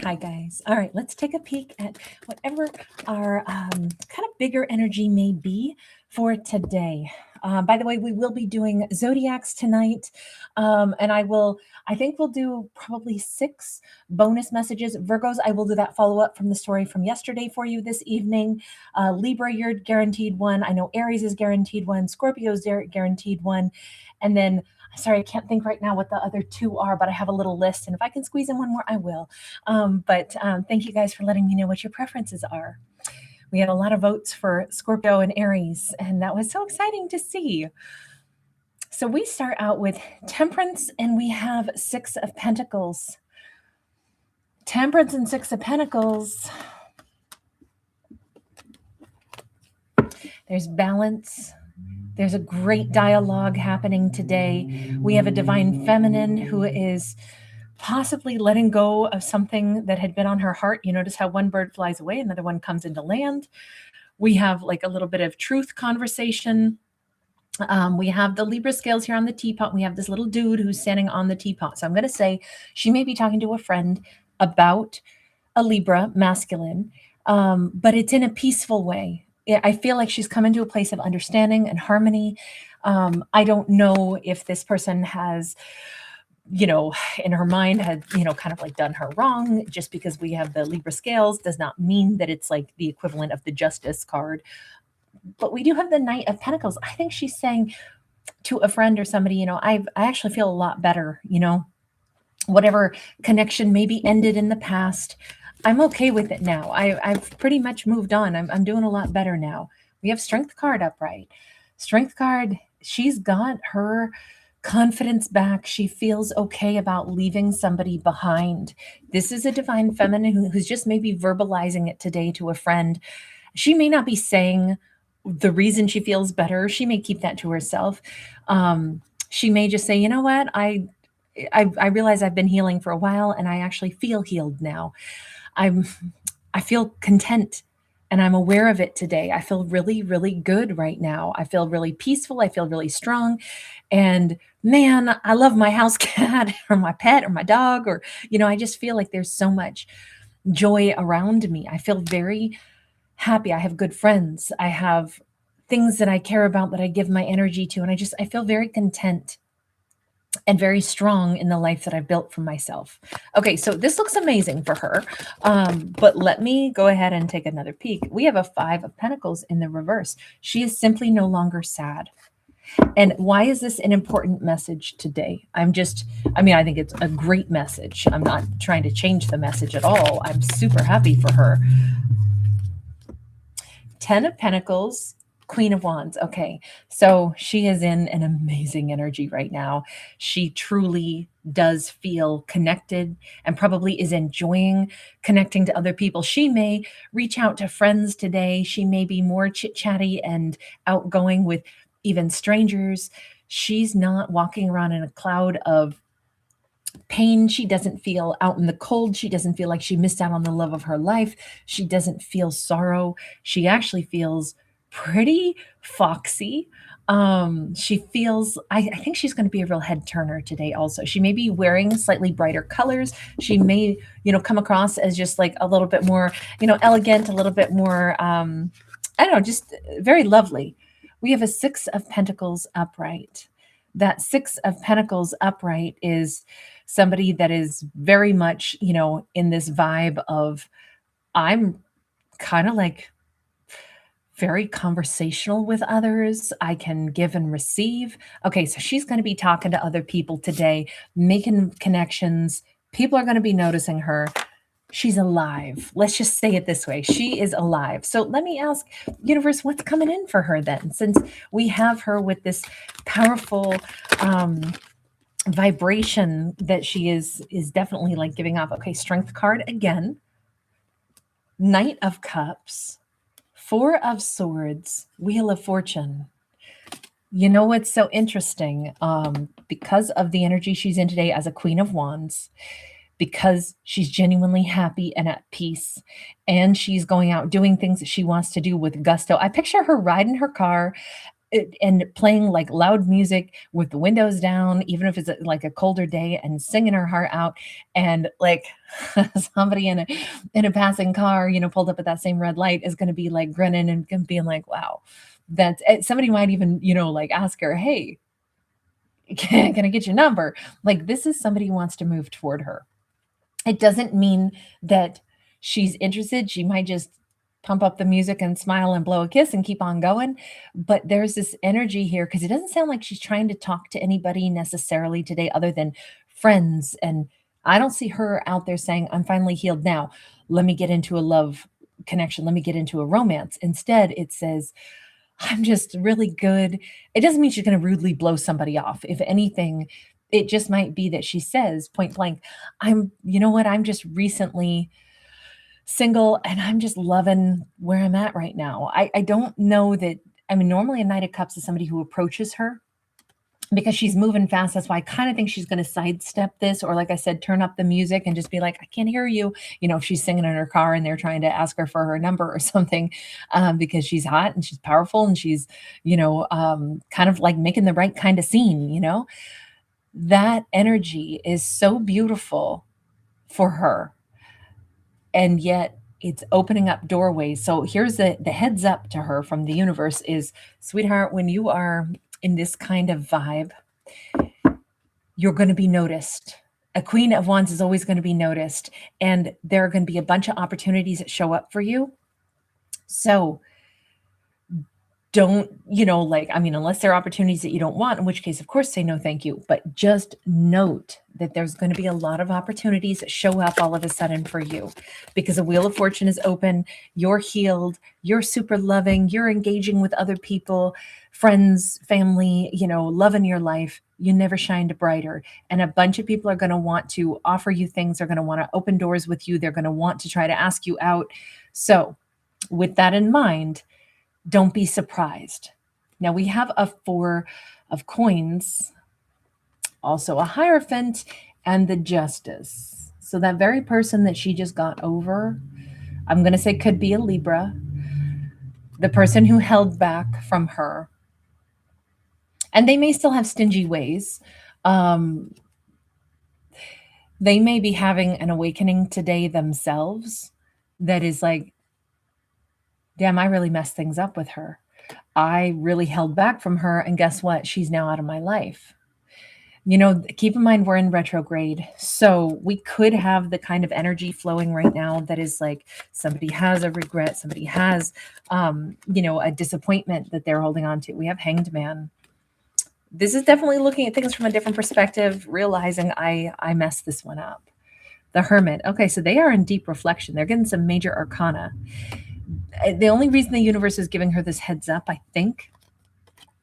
Hi, guys. All right, let's take a peek at whatever our kind of bigger energy may be for today. By the way, we will be doing zodiacs tonight, and I think we'll do probably 6 bonus messages. Virgos, I will do that follow up from the story from yesterday for you this evening. Libra, you're guaranteed one. I know Aries is guaranteed one. Scorpio's guaranteed one, and then sorry, I can't think right now what the other 2 are, but I have a little list, and if I can squeeze in one more, I will. But thank you guys for letting me know what your preferences are. We had a lot of votes for Scorpio and Aries, and that was so exciting to see. So we start out with Temperance, and we have 6 of Pentacles. Temperance and 6 of Pentacles. There's balance. There's a great dialogue happening today. We have a divine feminine who is possibly letting go of something that had been on her heart. You notice how one bird flies away, another one comes into land. We have like a little bit of truth conversation. We have the Libra scales here on the teapot. We have this little dude who's standing on the teapot. So I'm going to say she may be talking to a friend about a Libra masculine, but it's in a peaceful way. I feel like she's come into a place of understanding and harmony. I don't know if this person has, in her mind had, kind of like done her wrong. Just because we have the Libra scales does not mean that it's like the equivalent of the Justice card. But we do have the Knight of Pentacles. I think she's saying to a friend or somebody, I actually feel a lot better, whatever connection maybe ended in the past. I'm okay with it now. I've pretty much moved on. I'm doing a lot better now. We have Strength card upright. Strength card, she's got her confidence back. She feels okay about leaving somebody behind. This is a divine feminine who's just maybe verbalizing it today to a friend. She may not be saying the reason she feels better. She may keep that to herself. She may just say, you know what, I realize I've been healing for a while, and I actually feel healed now. I feel content, and I'm aware of it today. I feel really, really good right now. I feel really peaceful. I feel really strong. And man, I love my house cat or my pet or my dog, or, I just feel like there's so much joy around me. I feel very happy. I have good friends. I have things that I care about that I give my energy to. And I feel very content and very strong in the life that I've built for myself. Okay, so this looks amazing for her. But let me go ahead and take another peek. We have a 5 of Pentacles in the reverse. She is simply no longer sad. And why is this an important message today? I think it's a great message. I'm not trying to change the message at all. I'm super happy for her. 10 of Pentacles, Queen of Wands. Okay, so she is in an amazing energy right now. She truly does feel connected and probably is enjoying connecting to other people. She may reach out to friends today. She may be more chit-chatty and outgoing with even strangers. She's not walking around in a cloud of pain. She doesn't feel out in the cold. She doesn't feel like she missed out on the love of her life. She doesn't feel sorrow. She actually feels pretty foxy. She feels, I think she's going to be a real head turner today also. She may be wearing slightly brighter colors. She may, come across as just like a little bit more, elegant, a little bit more, I don't know, just very lovely. We have a 6 of Pentacles upright. That 6 of Pentacles upright is somebody that is very much, in this vibe of, I'm kind of like very conversational with others. I can give and receive. Okay, so she's going to be talking to other people today, making connections. People are going to be noticing her. She's alive. Let's just say it this way. She is alive. So let me ask, universe, what's coming in for her then? Since we have her with this powerful vibration that she is definitely like giving off. Okay, Strength card again. Knight of Cups. 4 of Swords, Wheel of Fortune. You know what's so interesting? Because of the energy she's in today as a Queen of Wands, because she's genuinely happy and at peace, and she's going out doing things that she wants to do with gusto. I picture her riding her car and playing like loud music with the windows down, even if it's like a colder day, and singing her heart out. And like somebody in a passing car, pulled up at that same red light is going to be like grinning and being like, wow, that's somebody might even, like ask her, hey, can I get your number? Like, this is somebody who wants to move toward her. It doesn't mean that she's interested. She might just pump up the music and smile and blow a kiss and keep on going. But there's this energy here because it doesn't sound like she's trying to talk to anybody necessarily today other than friends. And I don't see her out there saying, I'm finally healed now. Let me get into a love connection. Let me get into a romance. Instead, it says, I'm just really good. It doesn't mean she's going to rudely blow somebody off. If anything, it just might be that she says point blank, you know what? I'm just recently single and I'm just loving where I'm at right now. I don't know that. I mean, normally a Knight of Cups is somebody who approaches her because she's moving fast. That's why I kind of think she's going to sidestep this, or like I said, turn up the music and just be like, I can't hear you. If she's singing in her car and they're trying to ask her for her number or something, because she's hot and she's powerful and she's, kind of like making the right kind of scene, that energy is so beautiful for her. And yet it's opening up doorways. So here's the heads up to her from the universe is, sweetheart, when you are in this kind of vibe, you're going to be noticed. A Queen of Wands is always going to be noticed. And there are going to be a bunch of opportunities that show up for you. So don't, unless there are opportunities that you don't want, in which case, of course, say no, thank you. But just note that there's going to be a lot of opportunities that show up all of a sudden for you because the Wheel of Fortune is open. You're healed. You're super loving. You're engaging with other people, friends, family, loving your life. You never shined brighter. And a bunch of people are going to want to offer you things. They're going to want to open doors with you. They're going to want to try to ask you out. So with that in mind, don't be surprised. Now we have a 4 of coins, also a Hierophant, and the Justice. So that very person that she just got over, I'm going to say could be a Libra, the person who held back from her. And they may still have stingy ways. They may be having an awakening today themselves that is like, damn, I really messed things up with her. I really held back from her. And guess what? She's now out of my life. Keep in mind, we're in retrograde. So we could have the kind of energy flowing right now that is like somebody has a regret. Somebody has, a disappointment that they're holding on to. We have Hanged Man. This is definitely looking at things from a different perspective, realizing I messed this one up. The Hermit. Okay, so they are in deep reflection. They're getting some major arcana. The only reason the universe is giving her this heads up, I think,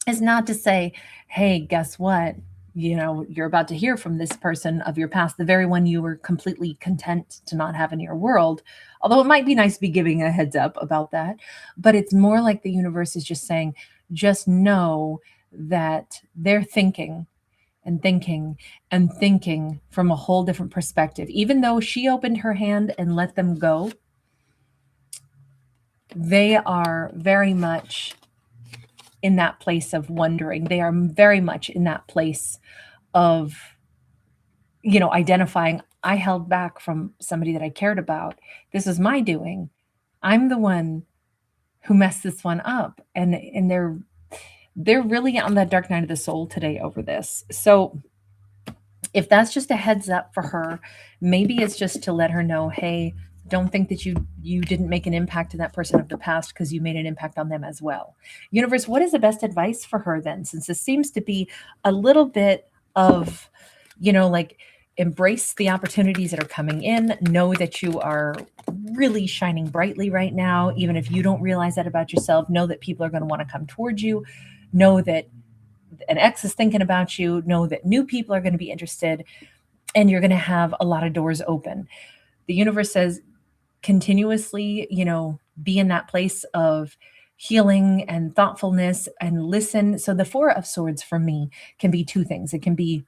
is not to say, hey, guess what? You're about to hear from this person of your past, the very one you were completely content to not have in your world. Although it might be nice to be giving a heads up about that. But it's more like the universe is just saying, just know that they're thinking and thinking and thinking from a whole different perspective. Even though she opened her hand and let them go, they are very much in that place of wondering. They are very much in that place of, identifying, I held back from somebody that I cared about. This was my doing. I'm the one who messed this one up. And they're really on that dark night of the soul today over this. So if that's just a heads up for her, maybe it's just to let her know, hey, don't think that you didn't make an impact to that person of the past because you made an impact on them as well. Universe, what is the best advice for her then? Since this seems to be a little bit of, like embrace the opportunities that are coming in. Know that you are really shining brightly right now. Even if you don't realize that about yourself, know that people are going to want to come towards you. Know that an ex is thinking about you. Know that new people are going to be interested and you're going to have a lot of doors open. The universe says, continuously, be in that place of healing and thoughtfulness and listen. So the 4 of Swords for me can be 2 things. It can be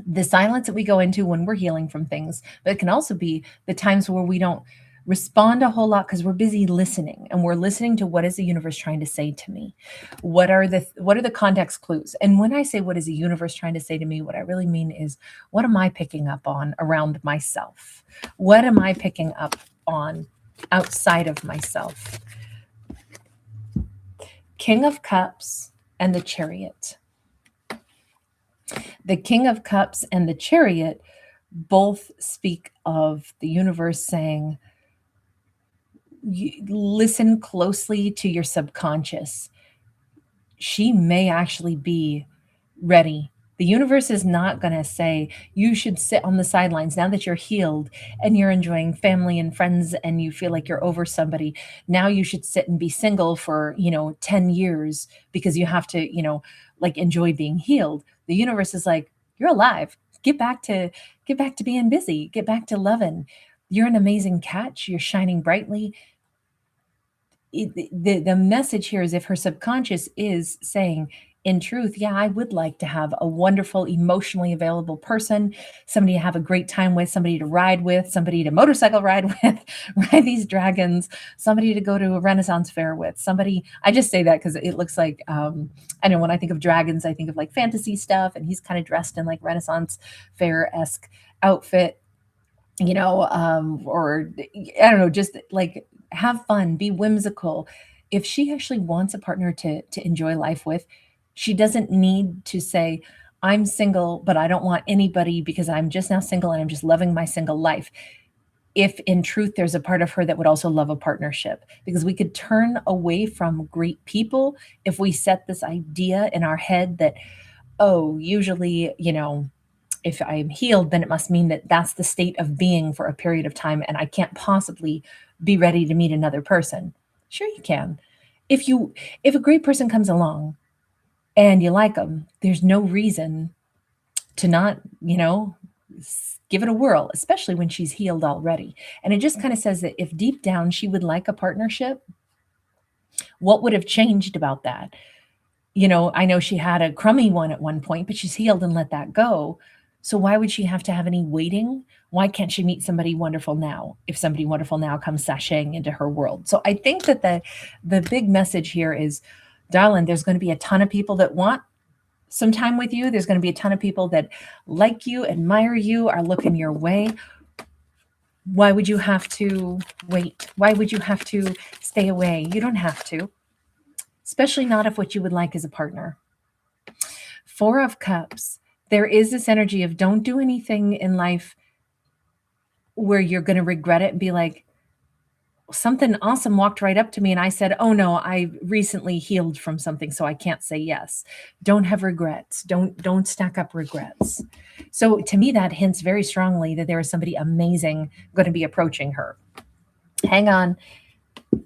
the silence that we go into when we're healing from things, but it can also be the times where we don't Respond a whole lot because we're busy listening, and we're listening to what is the universe trying to say to me. What are the context clues? And when I say what is the universe trying to say to me, what I really mean is, what am I picking up on around myself? What am I picking up on outside of myself? King of Cups and the Chariot. The King of Cups and the Chariot both speak of the universe saying, listen closely to your subconscious. She may actually be ready. The universe is not going to say you should sit on the sidelines now that you're healed and you're enjoying family and friends and you feel like you're over somebody. Now you should sit and be single for, 10 years because you have to, like enjoy being healed. The universe is like, you're alive. Get back to being busy. Get back to loving. You're an amazing catch. You're shining brightly. The message here is, if her subconscious is saying, in truth, yeah, I would like to have a wonderful, emotionally available person, somebody to have a great time with, somebody to ride with, somebody to motorcycle ride with, ride these dragons, somebody to go to a Renaissance fair with, somebody. I just say that because it looks like, I know when I think of dragons, I think of like fantasy stuff, and he's kind of dressed in like Renaissance fair-esque outfit, or I don't know, just like have fun, be whimsical. If she actually wants a partner to enjoy life with, she doesn't need to say, I'm single, but I don't want anybody because I'm just now single and I'm just loving my single life. If in truth there's a part of her that would also love a partnership, because we could turn away from great people if we set this idea in our head that, oh, usually, if I'm healed, then it must mean that that's the state of being for a period of time, and I can't possibly be ready to meet another person. Sure, you can. If a great person comes along and you like them, there's no reason to not, give it a whirl, especially when she's healed already. And it just kind of says that if deep down she would like a partnership, what would have changed about that? I know she had a crummy one at one point, but she's healed and let that go. So why would she have to have any waiting? Why can't she meet somebody wonderful now if somebody wonderful now comes sashaying into her world? So I think that the big message here is, darling, there's going to be a ton of people that want some time with you. There's going to be a ton of people that like you, admire you, are looking your way. Why would you have to wait? Why would you have to stay away? You don't have to, especially not if what you would like is a partner. Four of Cups. There is this energy of, don't do anything in life where you're going to regret it and be like, something awesome walked right up to me and I said, oh no, I recently healed from something, so I can't say yes. Don't have regrets. Don't stack up regrets. So to me, that hints very strongly that there is somebody amazing going to be approaching her. Hang on.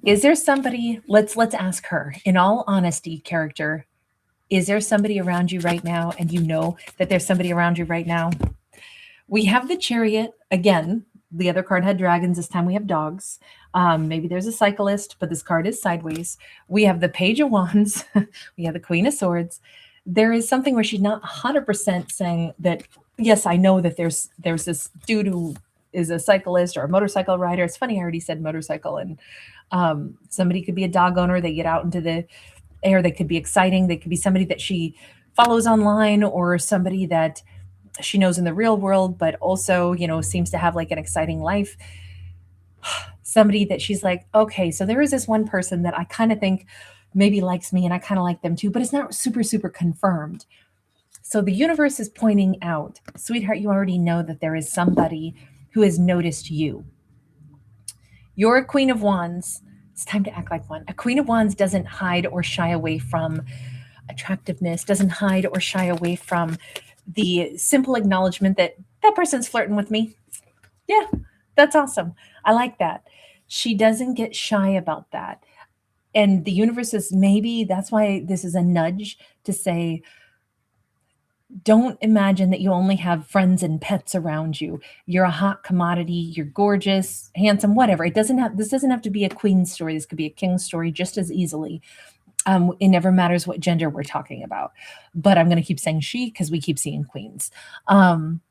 Is there somebody, let's ask her, in all honesty, character, is there somebody around you right now? And you know that there's somebody around you right now? We have the Chariot. Again, the other card had dragons. This time we have dogs. Maybe there's a cyclist, but this card is sideways. We have the Page of Wands. We have the Queen of Swords. There is something where she's not 100% saying that, yes, I know that there's this dude who is a cyclist or a motorcycle rider. It's funny, I already said motorcycle. And somebody could be a dog owner. They get out into the air. They could be exciting. They could be somebody that she follows online, or somebody that she knows in the real world, but also, seems to have like an exciting life. Somebody that she's like, okay, so there is this one person that I kind of think maybe likes me and I kind of like them too, but it's not super, super confirmed. So the universe is pointing out, sweetheart, you already know that there is somebody who has noticed you. You're a Queen of Wands. It's time to act like one. A Queen of Wands doesn't hide or shy away from attractiveness, doesn't hide or shy away from the simple acknowledgement that that person's flirting with me. Yeah, that's awesome. I like that. She doesn't get shy about that. And the universe is, maybe that's why this is a nudge to say, don't imagine that you only have friends and pets around you. You're a hot commodity. You're gorgeous, handsome, whatever. This doesn't have to be a queen story. This could be a king story just as easily. It never matters what gender we're talking about, but I'm going to keep saying she because we keep seeing queens. But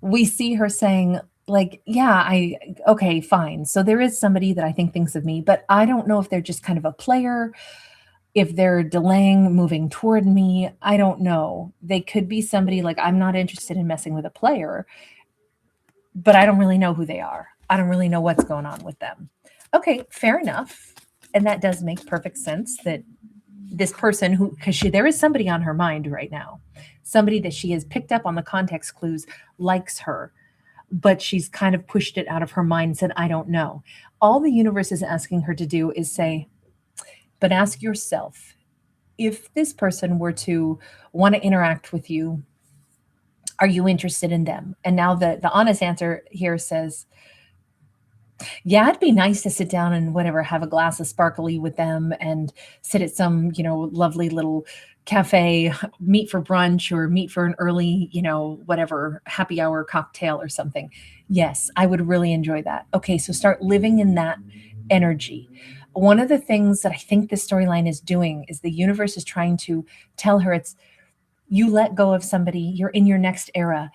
we see her saying, like, yeah, okay, fine. So there is somebody that I think thinks of me, but I don't know if they're just kind of a player, if they're delaying moving toward me. I don't know. They could be somebody like I'm not interested in messing with a player, but I don't really know who they are. I don't really know what's going on with them. Okay, fair enough. And that does make perfect sense that this person who, because there is somebody on her mind right now, somebody that she has picked up on the context clues likes her, but she's kind of pushed it out of her mind and said, I don't know. All the universe is asking her to do is say, but ask yourself, if this person were to want to interact with you, are you interested in them? And now the honest answer here says, yeah, it'd be nice to sit down and whatever, have a glass of sparkly with them and sit at some, lovely little cafe, meet for brunch or meet for an early, whatever, happy hour cocktail or something. Yes, I would really enjoy that. Okay, so start living in that energy. One of the things that I think this storyline is doing is the universe is trying to tell her it's you let go of somebody, you're in your next era,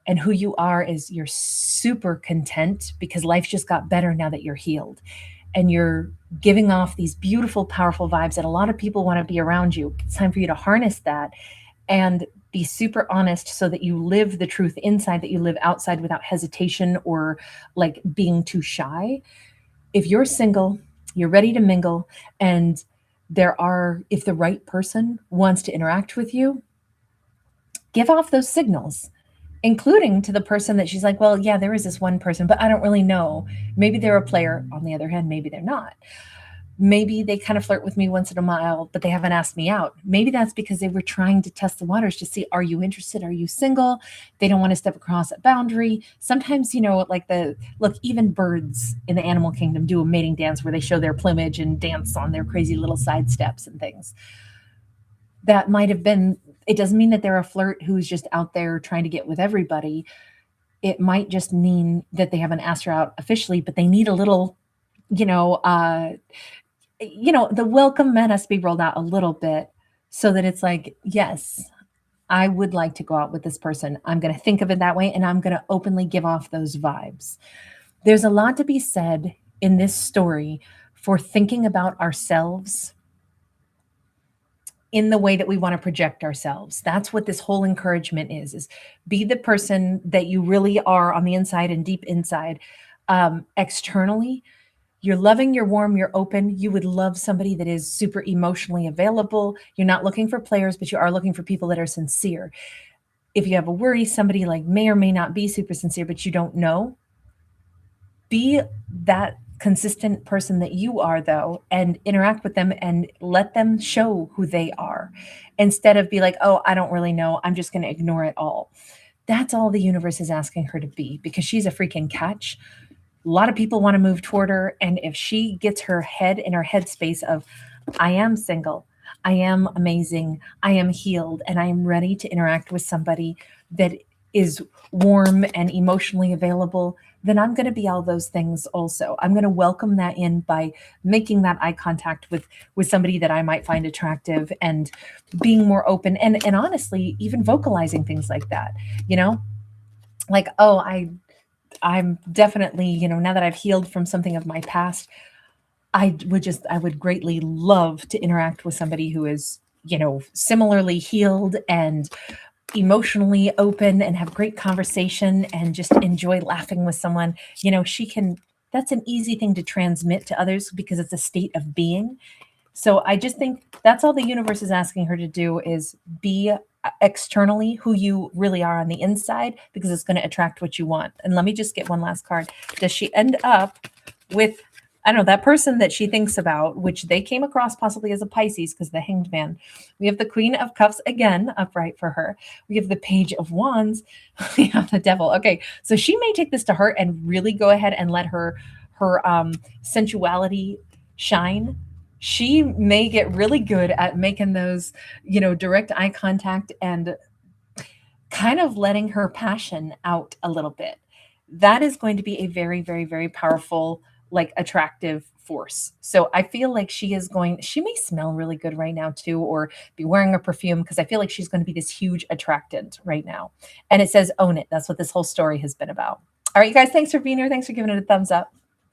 and who you are is you're super content because life just got better now that you're healed. And you're giving off these beautiful, powerful vibes that a lot of people want to be around you. It's time for you to harness that and be super honest so that you live the truth inside, that you live outside without hesitation or like being too shy. If you're single, you're ready to mingle, and if the right person wants to interact with you, give off those signals, including to the person that she's like, well, yeah, there is this one person, but I don't really know. Maybe they're a player. On the other hand, maybe they're not. Maybe they kind of flirt with me once in a while, but they haven't asked me out. Maybe that's because they were trying to test the waters to see, are you interested? Are you single? They don't want to step across that boundary. Sometimes, look, even birds in the animal kingdom do a mating dance where they show their plumage and dance on their crazy little side steps and things. That might have been, it doesn't mean that they're a flirt who's just out there trying to get with everybody. It might just mean that they haven't asked her out officially, but they need a little, the welcome mat has to be rolled out a little bit so that it's like, yes, I would like to go out with this person. I'm going to think of it that way, and I'm going to openly give off those vibes. There's a lot to be said in this story for thinking about ourselves in the way that we want to project ourselves. That's what this whole encouragement is be the person that you really are on the inside and deep inside. Externally, you're loving, you're warm, you're open. You would love somebody that is super emotionally available. You're not looking for players, but you are looking for people that are sincere. If you have a worry, somebody like may or may not be super sincere, but you don't know, be that consistent person that you are, though, and interact with them and let them show who they are instead of be like, oh, I don't really know, I'm just going to ignore it all. That's all the universe is asking her to be, because she's a freaking catch. A lot of people want to move toward her, and if she gets her head in her headspace of, I am single, I am amazing, I am healed, and I am ready to interact with somebody that is warm and emotionally available, then I'm going to be all those things also. I'm going to welcome that in by making that eye contact with somebody that I might find attractive and being more open and honestly even vocalizing things like that, like, oh, I'm definitely, now that I've healed from something of my past, I would greatly love to interact with somebody who is, similarly healed and emotionally open and have great conversation and just enjoy laughing with someone. That's an easy thing to transmit to others because it's a state of being. So I just think that's all the universe is asking her to do is be externally who you really are on the inside, because it's going to attract what you want. And let me just get one last card. Does she end up with, I don't know, that person that she thinks about, which they came across possibly as a Pisces because the Hanged Man. We have the Queen of Cups again upright for her. We have the Page of Wands. We have the Devil. Okay, so she may take this to heart and really go ahead and let her sensuality shine. She may get really good at making those, direct eye contact and kind of letting her passion out a little bit. That is going to be a very, very, very powerful, like, attractive force. So I feel like she may smell really good right now too, or be wearing a perfume, because I feel like she's going to be this huge attractant right now. And it says own it. That's what this whole story has been about. All right, you guys, thanks for being here. Thanks for giving it a thumbs up.